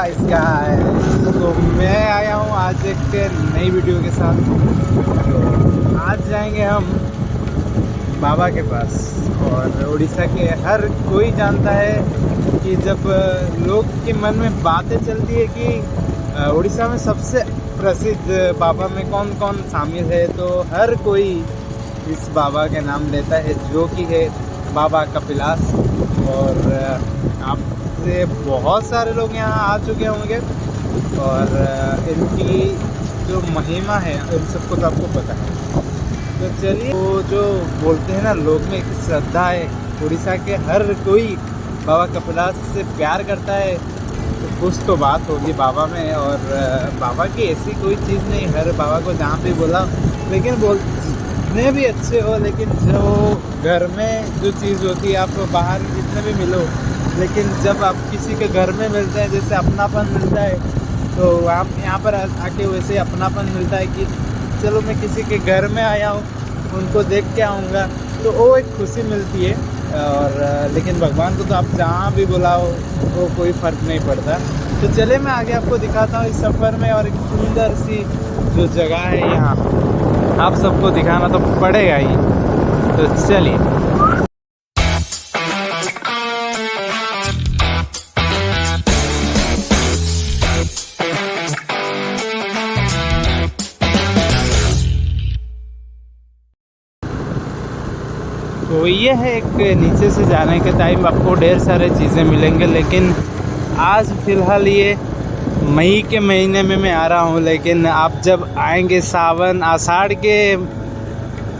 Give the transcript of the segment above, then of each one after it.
Guys तो मैं आया हूँ आज एक नई वीडियो के साथ। तो आज जाएंगे हम बाबा के पास। और उड़ीसा के हर कोई जानता है कि जब लोग के मन में बातें चलती है कि उड़ीसा में सबसे प्रसिद्ध बाबा में कौन कौन शामिल है, तो हर कोई इस बाबा के नाम लेता है, जो कि है बाबा कपिलास। और आपसे बहुत सारे लोग यहाँ आ चुके होंगे और इनकी जो महिमा है इन सबको तो आपको पता है। तो चलिए, वो जो बोलते हैं ना, लोग में एक श्रद्धा है, उड़ीसा के हर कोई बाबा कपिलास से प्यार करता है, तो कुछ तो बात होगी बाबा में। और बाबा की ऐसी कोई चीज़ नहीं, हर बाबा को जहाँ भी बोला, लेकिन जितने भी अच्छे हो, लेकिन जो घर में जो चीज़ होती है, आप बाहर जितने भी मिलो, लेकिन जब आप किसी के घर में मिलते हैं, जैसे अपनापन मिलता है, तो आप यहाँ पर आके वैसे अपनापन मिलता है कि चलो मैं किसी के घर में आया हूँ, उनको देख के आऊँगा, तो वो एक खुशी मिलती है। और लेकिन भगवान को तो आप जहाँ भी बुलाओ वो कोई फ़र्क नहीं पड़ता। तो चले, मैं आगे आपको दिखाता हूँ इस सफ़र में। और एक सुंदर सी जो जगह है यहाँ, आप सबको दिखाना तो पड़ेगा ही। तो चलिए। तो ये है एक नीचे से जाने के टाइम आपको ढेर सारे चीज़ें मिलेंगे, लेकिन आज फ़िलहाल ये मई के महीने में मैं आ रहा हूँ। लेकिन आप जब आएंगे सावन आषाढ़ के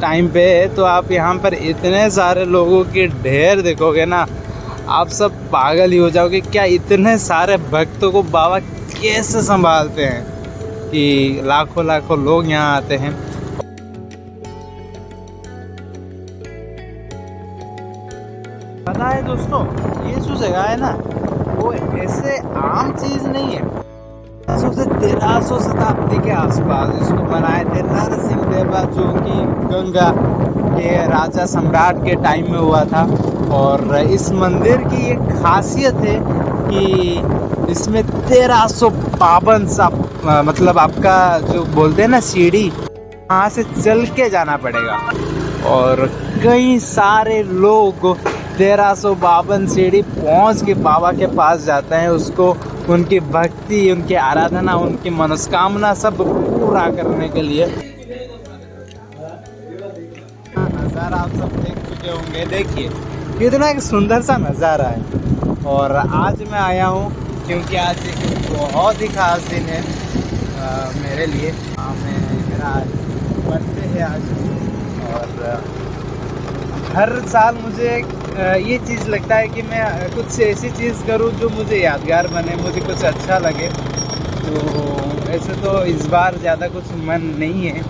टाइम पे, तो आप यहाँ पर इतने सारे लोगों के ढेर देखोगे ना, आप सब पागल ही हो जाओगे। क्या इतने सारे भक्तों को बाबा कैसे संभालते हैं कि लाखों लाखों लोग यहाँ आते हैं। पता है दोस्तों, ये जो जगह है ना, वो ऐसे आम चीज़ नहीं है। 1300 शताब्दी के आसपास इसको बनाए थे नरसिंह देवा, जो कि गंगा के राजा सम्राट के टाइम में हुआ था। और इस मंदिर की एक खासियत है कि इसमें 1352 सा मतलब आपका जो बोलते हैं ना सीढ़ी, वहाँ से चल के जाना पड़ेगा। और कई सारे लोग 1352 सीढ़ी पहुँच के बाबा के पास जाते हैं, उसको उनकी भक्ति, उनकी आराधना, उनकी मनोकामना सब पूरा करने के लिए। नज़ारा आप सब देख चुके होंगे, देखिए कितना एक सुंदर सा नज़ारा है। और आज मैं आया हूँ क्योंकि आज एक बहुत ही खास दिन है मेरे लिए। मेरा आज बर्थडे है आज। और हर साल मुझे ये चीज़ लगता है कि मैं कुछ ऐसी चीज़ करूं जो मुझे यादगार बने, मुझे कुछ अच्छा लगे। तो ऐसे तो इस बार ज़्यादा कुछ मन नहीं है,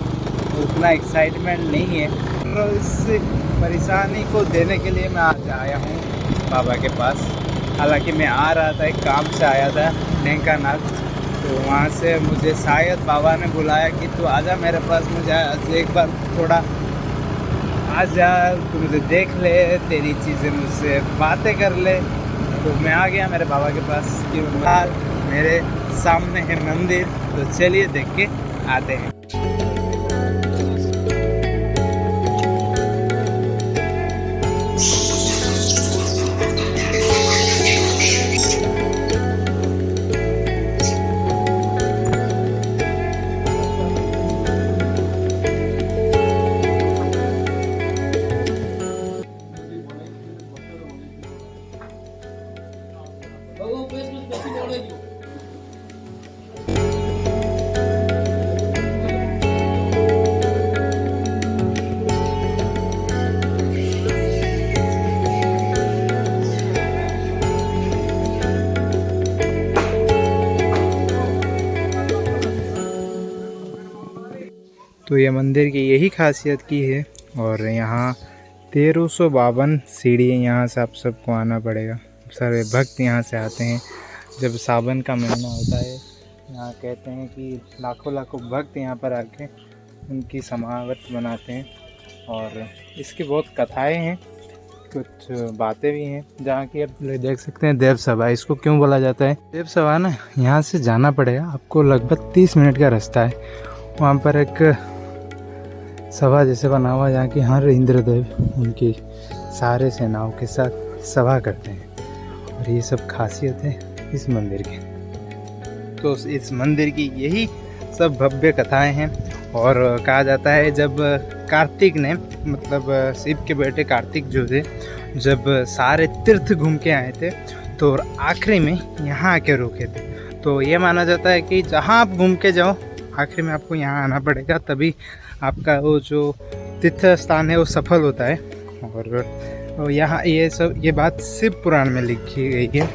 उतना एक्साइटमेंट नहीं है। तो इस परेशानी को देने के लिए मैं आज आया हूँ बाबा के पास। हालांकि मैं आ रहा था, एक काम से आया था ढेंकानाथ, तो वहाँ से मुझे शायद बाबा ने बुलाया कि तू आजा मेरे पास, मुझे एक बार थोड़ा आजा, तू मुझे देख ले, तेरी चीज़ें मुझसे बातें कर ले। तो मैं आ गया मेरे बाबा के पास कि मेरे सामने है मंदिर। तो चलिए देख के आते हैं। तो ये मंदिर की यही खासियत की है। और यहाँ 1352 सीढ़ी है, यहाँ से आप सबको आना पड़ेगा। सारे भक्त यहाँ से आते हैं जब सावन का महीना होता है। यहाँ कहते हैं कि लाखों लाखों भक्त यहाँ पर आके उनकी समावट बनाते हैं। और इसकी बहुत कथाएं हैं कुछ बातें भी हैं जहाँ की आप देख सकते हैं देव सभा। इसको क्यों बोला जाता है देव सभा ना, यहाँ से जाना पड़ेगा आपको, लगभग 30 मिनट का रास्ता है। वहाँ पर एक सभा जैसे बना हुआ जहाँ की हर इंद्रदेव उनकी सारे सेनाओं के साथ सभा करते हैं। और ये सब खासियत है इस मंदिर की। तो इस मंदिर की यही सब भव्य कथाएं हैं। और कहा जाता है जब कार्तिक ने, मतलब शिव के बेटे कार्तिक जो थे, जब सारे तीर्थ घूम के आए थे तो आखिरी में यहाँ आके रुके थे। तो ये माना जाता है कि जहाँ आप घूम के जाओ आखिरी में आपको यहाँ आना पड़ेगा, तभी आपका वो जो तीर्थ स्थान है वो सफल होता है। और यहाँ ये बात शिव पुराण में लिखी गई है।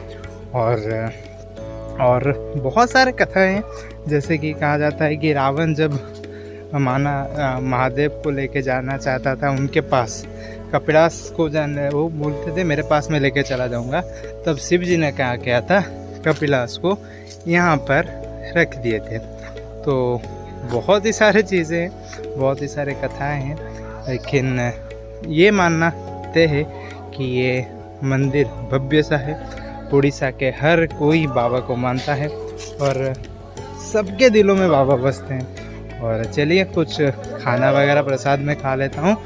और बहुत सारे कथाएं हैं, जैसे कि कहा जाता है कि रावण जब महादेव को लेके जाना चाहता था उनके पास, कपिलास को वो बोलते थे मेरे पास में लेके चला जाऊंगा, तब शिव जी ने क्या किया था, कपिलास को यहाँ पर रख दिए थे। तो बहुत ही सारी चीज़ें हैं, बहुत ही सारे कथाएं हैं, लेकिन ये मानना तय है कि ये मंदिर भव्य सा है। उड़ीसा के हर कोई बाबा को मानता है और सबके दिलों में बाबा बसते हैं। और चलिए कुछ खाना वगैरह प्रसाद में खा लेता हूँ।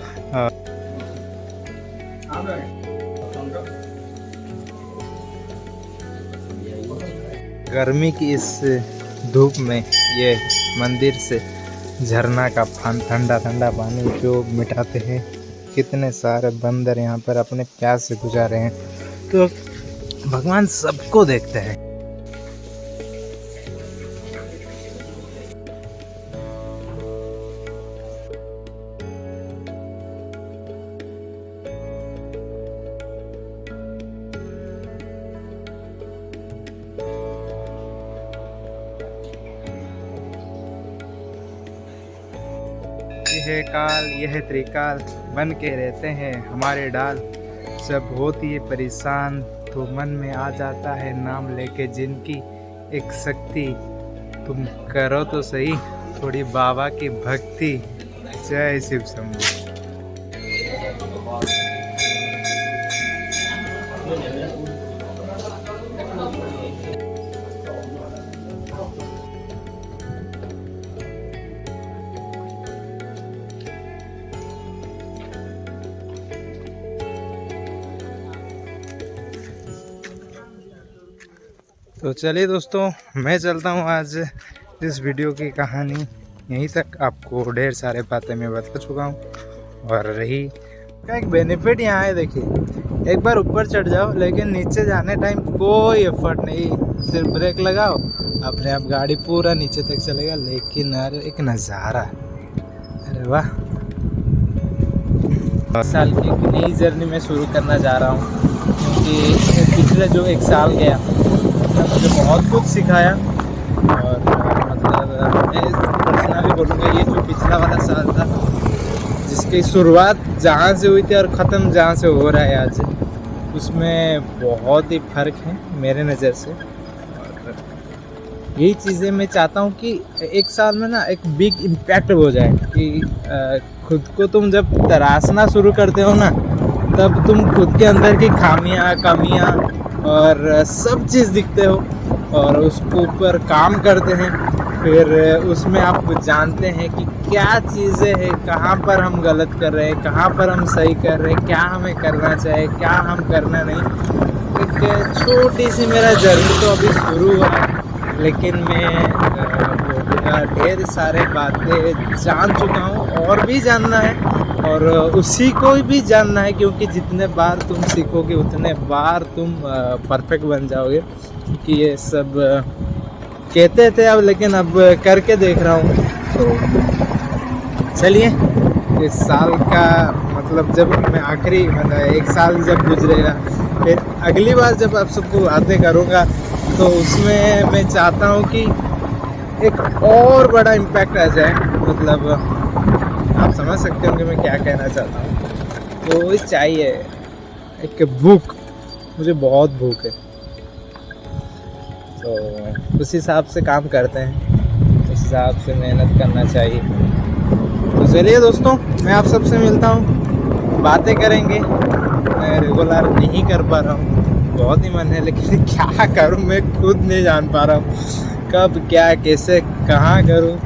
गर्मी की इस धूप में ये मंदिर से झरना का ठंडा ठंडा पानी जो मिटाते हैं, कितने सारे बंदर यहाँ पर अपने प्यास से गुजारे हैं। तो भगवान सबको देखते हैं। यह काल यह त्रिकाल बन के रहते हैं हमारे डाल, जब होती है परेशान तो मन में आ जाता है नाम लेके जिनकी एक शक्ति, तुम करो तो सही थोड़ी बाबा की भक्ति। जय शिव शंभू। तो चलिए दोस्तों, मैं चलता हूँ। आज इस वीडियो की कहानी यहीं तक, आपको ढेर सारे बातें मैं बता चुका हूँ। और रही का एक बेनिफिट यहाँ है, देखिए एक बार ऊपर चढ़ जाओ लेकिन नीचे जाने टाइम कोई एफर्ट नहीं, सिर्फ ब्रेक लगाओ अपने आप गाड़ी पूरा नीचे तक चलेगा। लेकिन अरे एक नज़ारा, अरे वाह। साल की एक नई जर्नी में शुरू करना जा रहा हूँ, क्योंकि पिछले जो एक साल गया मुझे बहुत कुछ सिखाया। और मतलब मैं पर्सनली बोलूँगा ये जो पिछला वाला साल था, जिसकी शुरुआत जहाँ से हुई थी और ख़त्म जहाँ से हो रहा है आज, उसमें बहुत ही फ़र्क है मेरे नज़र से। और यही चीज़ें मैं चाहता हूँ कि एक साल में ना एक बिग इम्पैक्ट हो जाए, कि खुद को तुम जब तराशना शुरू करते हो ना, तब तुम खुद के अंदर की खामियां, कमियां और सब चीज़ दिखते हो और उसके ऊपर काम करते हैं। फिर उसमें आप जानते हैं कि क्या चीज़ें हैं, कहाँ पर हम गलत कर रहे हैं, कहाँ पर हम सही कर रहे हैं, क्या हमें करना चाहिए, क्या हम करना नहीं। एक छोटी सी मेरा जर्नी तो अभी शुरू हुआ है, लेकिन मैं ढेर सारे बातें जान चुका हूँ और भी जानना है, और उसी को भी जानना है, क्योंकि जितने बार तुम सीखोगे उतने बार तुम परफेक्ट बन जाओगे। क्योंकि ये सब कहते थे अब, लेकिन अब करके देख रहा हूँ। तो चलिए, इस साल का मतलब जब मैं आखिरी मतलब एक साल जब गुजरेगा, फिर अगली बार जब आप सबको बातें करूँगा, तो उसमें मैं चाहता हूँ कि एक और बड़ा इम्पैक्ट आ जाए। मतलब आप समझ सकते हो कि मैं क्या कहना चाहता हूँ। तो चाहिए एक भूख, मुझे बहुत भूख है, तो उस हिसाब से काम करते हैं, उस हिसाब से मेहनत करना चाहिए। तो चलिए दोस्तों, मैं आप सबसे मिलता हूँ, बातें करेंगे। मैं रेगुलर नहीं कर पा रहा हूँ, बहुत ही मन है लेकिन क्या करूँ मैं खुद नहीं जान पा रहा हूँ कब क्या कैसे कहाँ करूँ।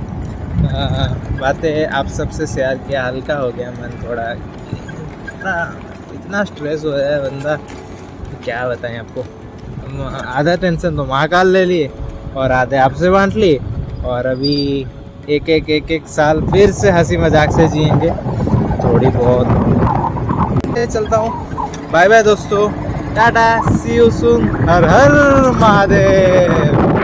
बातें आप सबसे शेयर किया, हल्का हो गया मन थोड़ा। इतना स्ट्रेस हो है बंदा, क्या बताएं आपको। आधा टेंशन तो महाकाल ले लिए और आधे आपसे बांट लिए, और अभी एक साल फिर से हंसी मजाक से जिएंगे थोड़ी बहुत। चलता हूँ, बाय बाय दोस्तों, tata, see you soon, Har Har Mahadev.